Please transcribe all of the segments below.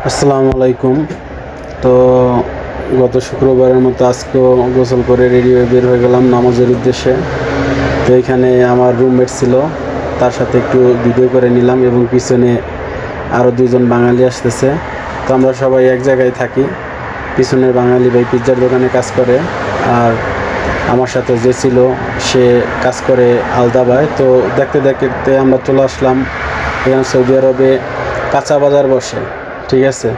আসসালামু আলাইকুম। তো গত শুক্রবারের মতো আজকেও গোসল করে রেডি হয়ে বের হয়ে গেলাম নামাজের উদ্দেশ্যে। তো এখানে আমার রুমমেট ছিল, তার সাথে একটু ভিডিও করে নিলাম এবং পিছনে আরও দুজন বাঙালি আসতেছে। তো আমরা সবাই এক জায়গায় থাকি। পিছনের বাঙালি ভাই পিৎজার দোকানে কাজ করে, আর আমার সাথে যে ছিল সে কাজ করে আলদাবায়। তো দেখতে দেখতে আমরা চলে আসলাম। এখানে সৌদি আরবে কাঁচা বাজার বসে, ঠিক আছে।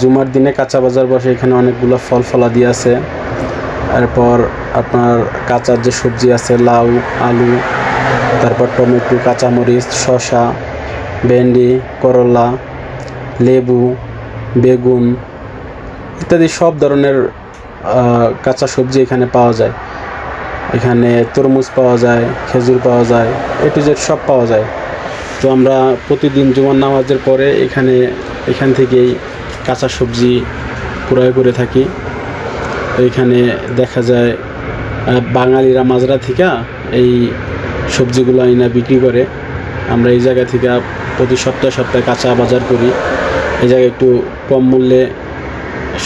জুমার দিনে কাঁচা বাজার বসে, এখানে অনেকগুলো ফল ফলাদি আছে। এরপর আপনার কাঁচার যে সবজি আছে, লাউ, আলু, তারপর টমেটো, কাঁচামরিচ, শসা, ভেন্ডি, করলা, লেবু, বেগুন ইত্যাদি সব ধরনের কাঁচা সবজি এখানে পাওয়া যায়। এখানে তরমুজ পাওয়া যায়, খেজুর পাওয়া যায়, A to Z সব পাওয়া যায়। তো আমরা প্রতিদিন জুমার নামাজের পরে এখান থেকেই কাঁচা সবজি ক্রয় করে থাকি। এখানে দেখা যায় বাঙালিরা মাজরা থেকে এই সবজিগুলো আইনা বিক্রি করে। আমরা এই জায়গা থেকে প্রতি সপ্তাহে কাঁচা বাজার করি। এই জায়গায় একটু কম মূল্যে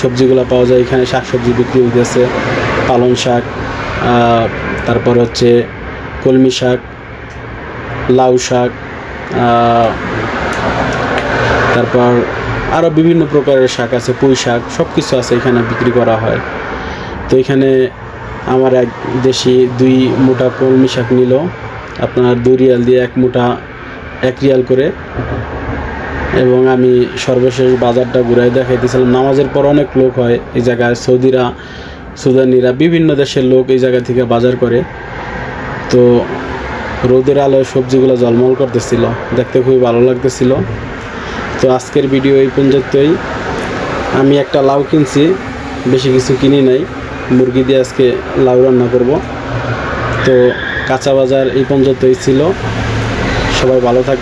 সবজিগুলো পাওয়া যায়। এখানে শাকসবজি বিক্রি হইতেছে, পালং শাক, তারপর হচ্ছে কলমি শাক, লাউ শাক, তারপর আরও বিভিন্ন প্রকারের শাক আছে, পুঁই শাক, সব কিছু আছে এখানে বিক্রি করা হয়। তো এখানে আমার এক দেশি 2 মুঠা কলমি শাক নিল আপনার 2 রিয়াল দিয়ে, 1 মুঠা 1 রিয়াল করে। এবং আমি সর্বশেষ বাজারটা ঘুরাই দেখাইতেছিলাম। নামাজের পর অনেক লোক হয় এই জায়গায়, সুদানিরা, বিভিন্ন দেশের লোক এই জায়গা থেকে বাজার করে। তো রোদের আলোয় সবজিগুলো ঝলমল করতেছিল, দেখতে খুবই ভালো লাগতেছিল। তো আজকের ভিডিও এই পর্যন্তই। আমি একটা লাউ কিনছি, বেশি কিছু কিনি নাই। মুরগি দিয়ে আজকে লাউ রান্না করব। তো কাঁচা বাজার এই পর্যন্তই ছিল। সবাই ভালো থাকবে।